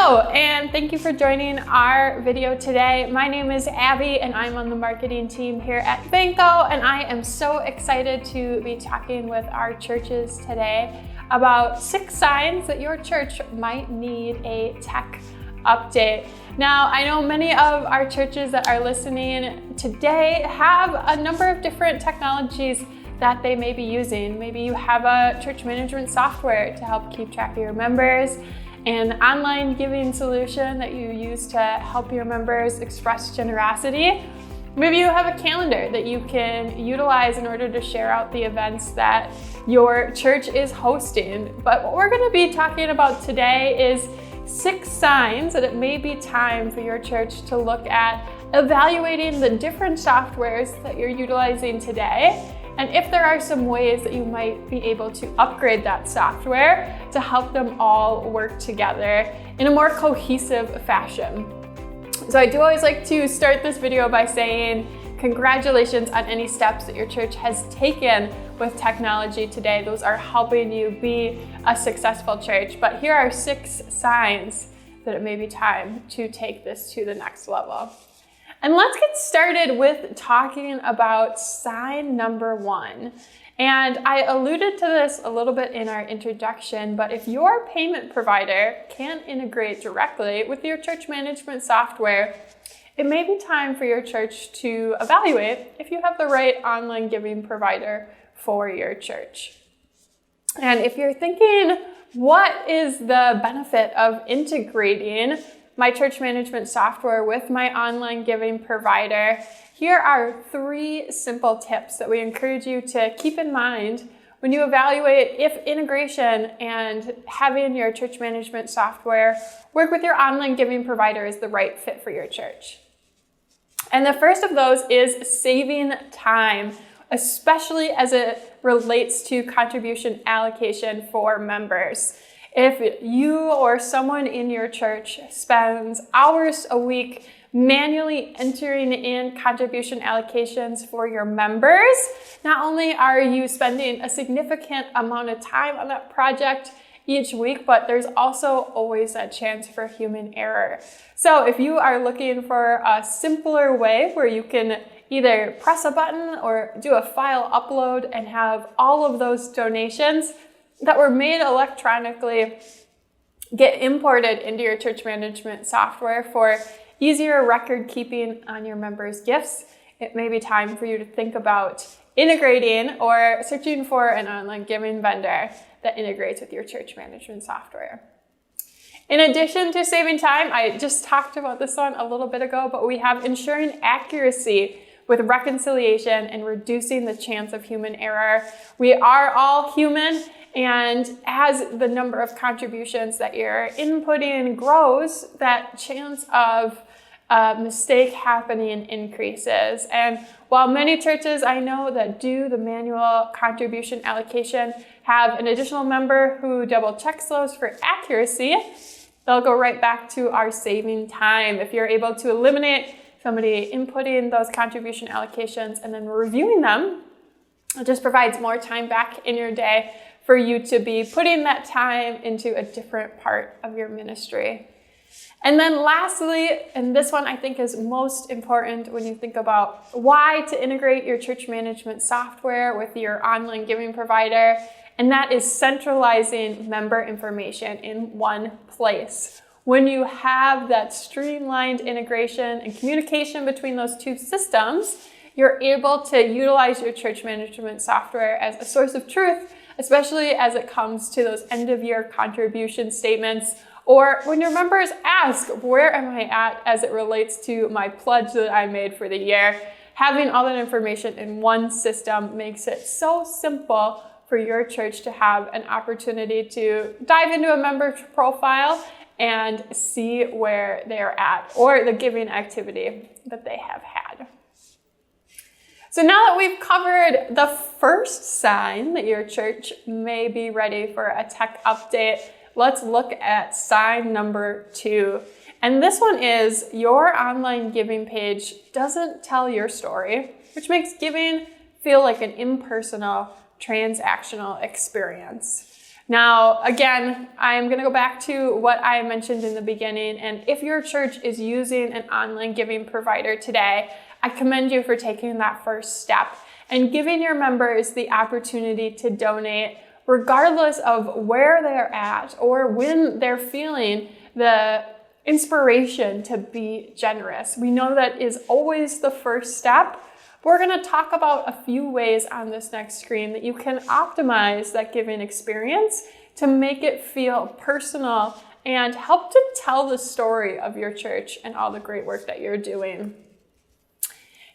Hello, and thank you for joining our video today. My name is Abby, and I'm on the marketing team here at Banco, and I am so excited to be talking with our churches today about 6 signs that your church might need a tech update. Now, I know many of our churches that are listening today have a number of different technologies that they may be using. Maybe you have a church management software to help keep track of your members, an online giving solution that you use to help your members express generosity. Maybe you have a calendar that you can utilize in order to share out the events that your church is hosting. But what we're going to be talking about today is 6 signs that it may be time for your church to look at evaluating the different softwares that you're utilizing today, and if there are some ways that you might be able to upgrade that software to help them all work together in a more cohesive fashion. So I do always like to start this video by saying congratulations on any steps that your church has taken with technology today. Those are helping you be a successful church. But here are 6 signs that it may be time to take this to the next level. And let's get started with talking about sign number 1. And I alluded to this a little bit in our introduction, but if your payment provider can't integrate directly with your church management software, it may be time for your church to evaluate if you have the right online giving provider for your church. And if you're thinking, what is the benefit of integrating my church management software with my online giving provider? Here are 3 simple tips that we encourage you to keep in mind when you evaluate if integration and having your church management software work with your online giving provider is the right fit for your church. And the first of those is saving time, especially as it relates to contribution allocation for members. If you or someone in your church spends hours a week manually entering in contribution allocations for your members, not only are you spending a significant amount of time on that project each week, but there's also always that chance for human error. So if you are looking for a simpler way where you can either press a button or do a file upload and have all of those donations that were made electronically get imported into your church management software for easier record keeping on your members' gifts, it may be time for you to think about integrating or searching for an online giving vendor that integrates with your church management software. In addition to saving time, I just talked about this one a little bit ago, but we have ensuring accuracy with reconciliation and reducing the chance of human error. We are all human, and as the number of contributions that you're inputting grows, that chance of a mistake happening increases. And while many churches I know that do the manual contribution allocation have an additional member who double checks those for accuracy, they'll go right back to our saving time. If you're able to eliminate somebody inputting those contribution allocations and then reviewing them, it just provides more time back in your day for you to be putting that time into a different part of your ministry. And then lastly, and this one I think is most important when you think about why to integrate your church management software with your online giving provider, and that is centralizing member information in one place. When you have that streamlined integration and communication between those 2 systems, you're able to utilize your church management software as a source of truth, especially as it comes to those end-of-year contribution statements, or when your members ask, where am I at as it relates to my pledge that I made for the year? Having all that information in one system makes it so simple for your church to have an opportunity to dive into a member profile and see where they're at or the giving activity that they have had. So now that we've covered the first sign that your church may be ready for a tech update, let's look at sign number 2. And this one is your online giving page doesn't tell your story, which makes giving feel like an impersonal, transactional experience. Now, again, I'm going to go back to what I mentioned in the beginning. And if your church is using an online giving provider today, I commend you for taking that first step and giving your members the opportunity to donate regardless of where they're at or when they're feeling the inspiration to be generous. We know that is always the first step. We're going to talk about a few ways on this next screen that you can optimize that giving experience to make it feel personal and help to tell the story of your church and all the great work that you're doing.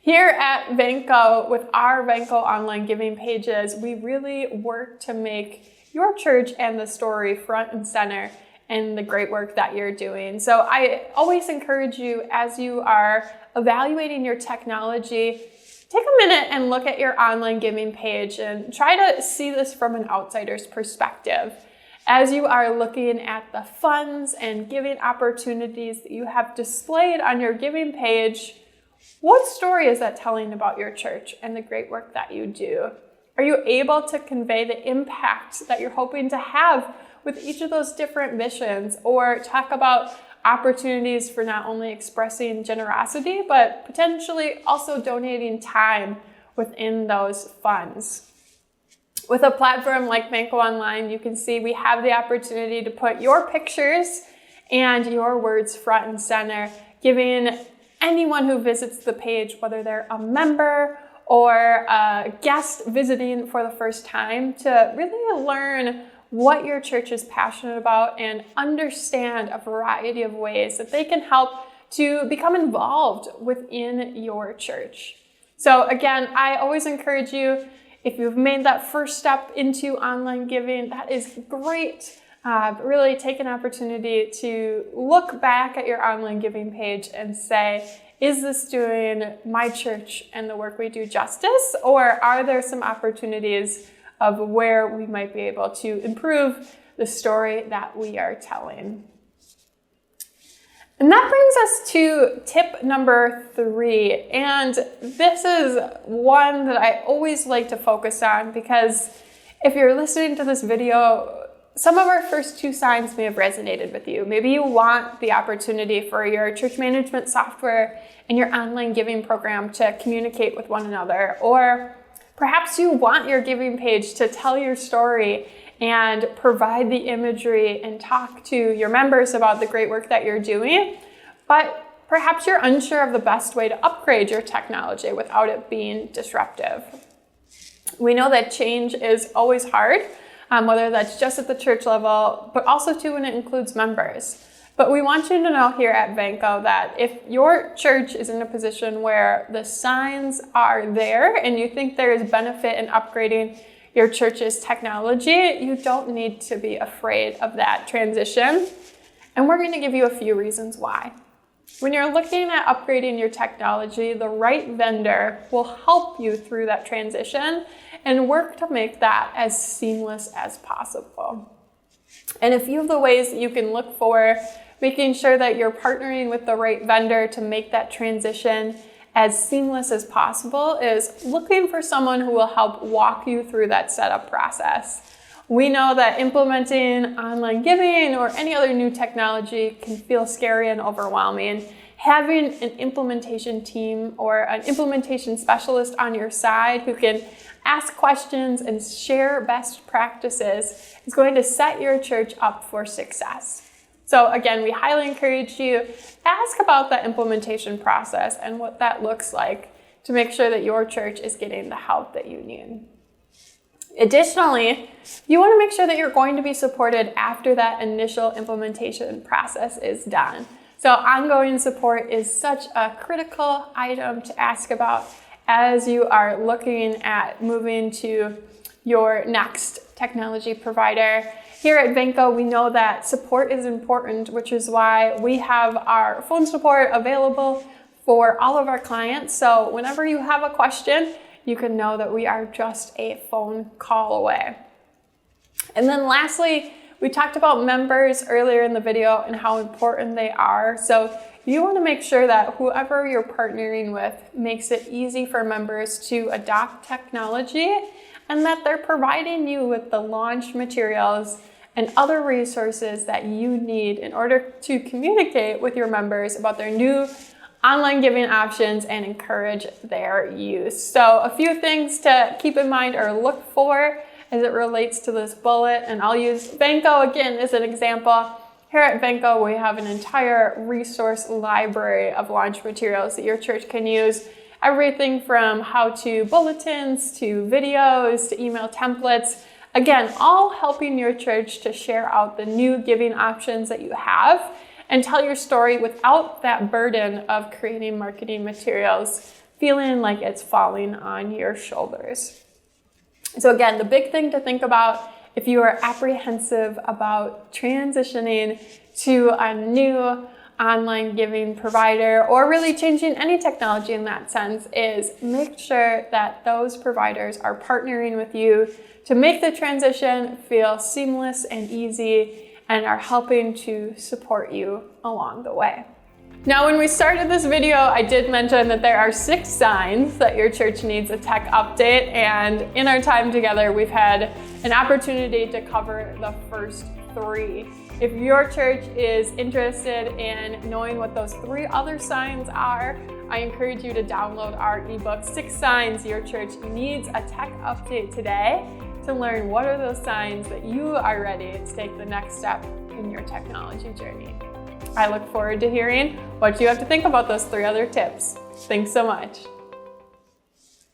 Here at Vanco, with our Vanco online giving pages, we really work to make your church and the story front and center in the great work that you're doing. So I always encourage you, as you are evaluating your technology, take a minute and look at your online giving page and try to see this from an outsider's perspective. As you are looking at the funds and giving opportunities that you have displayed on your giving page, what story is that telling about your church and the great work that you do? Are you able to convey the impact that you're hoping to have with each of those different missions, or talk about opportunities for not only expressing generosity, but potentially also donating time within those funds? With a platform like Vanco Online, you can see we have the opportunity to put your pictures and your words front and center, giving anyone who visits the page, whether they're a member or a guest visiting for the first time, to really learn what your church is passionate about and understand a variety of ways that they can help to become involved within your church. So again, I always encourage you, if you've made that first step into online giving, that is great. Really take an opportunity to look back at your online giving page and say, is this doing my church and the work we do justice? Or are there some opportunities of where we might be able to improve the story that we are telling? And that brings us to tip number 3. And this is one that I always like to focus on, because if you're listening to this video, some of our first 2 signs may have resonated with you. Maybe you want the opportunity for your church management software and your online giving program to communicate with one another, or perhaps you want your giving page to tell your story and provide the imagery and talk to your members about the great work that you're doing, but perhaps you're unsure of the best way to upgrade your technology without it being disruptive. We know that change is always hard, whether that's just at the church level, but also too when it includes members. But we want you to know here at Vanco that if your church is in a position where the signs are there and you think there is benefit in upgrading your church's technology, you don't need to be afraid of that transition. And we're going to give you a few reasons why. When you're looking at upgrading your technology, the right vendor will help you through that transition and work to make that as seamless as possible. And a few of the ways that you can look for making sure that you're partnering with the right vendor to make that transition as seamless as possible is looking for someone who will help walk you through that setup process. We know that implementing online giving or any other new technology can feel scary and overwhelming. Having an implementation team or an implementation specialist on your side who can ask questions and share best practices is going to set your church up for success. So again, we highly encourage you to ask about the implementation process and what that looks like to make sure that your church is getting the help that you need. Additionally, you want to make sure that you're going to be supported after that initial implementation process is done. So ongoing support is such a critical item to ask about as you are looking at moving to your next technology provider. Here at Vanco, we know that support is important, which is why we have our phone support available for all of our clients. So whenever you have a question, you can know that we are just a phone call away. And then lastly, we talked about members earlier in the video and how important they are. So you want to make sure that whoever you're partnering with makes it easy for members to adopt technology and that they're providing you with the launch materials and other resources that you need in order to communicate with your members about their new online giving options and encourage their use. So a few things to keep in mind or look for as it relates to this bullet, and I'll use Venko again as an example. Here at Venko, we have an entire resource library of launch materials that your church can use. Everything from how-to bulletins to videos to email templates. Again, all helping your church to share out the new giving options that you have and tell your story without that burden of creating marketing materials, feeling like it's falling on your shoulders. So again, the big thing to think about if you are apprehensive about transitioning to a new online giving provider or really changing any technology in that sense is make sure that those providers are partnering with you to make the transition feel seamless and easy and are helping to support you along the way. Now, when we started this video, I did mention that there are 6 signs that your church needs a tech update, and in our time together, we've had an opportunity to cover the first 3. If your church is interested in knowing what those 3 other signs are, I encourage you to download our ebook, 6 Signs Your Church Needs a Tech Update today, to learn what are those signs that you are ready to take the next step in your technology journey. I look forward to hearing what you have to think about those 3 other tips. Thanks so much.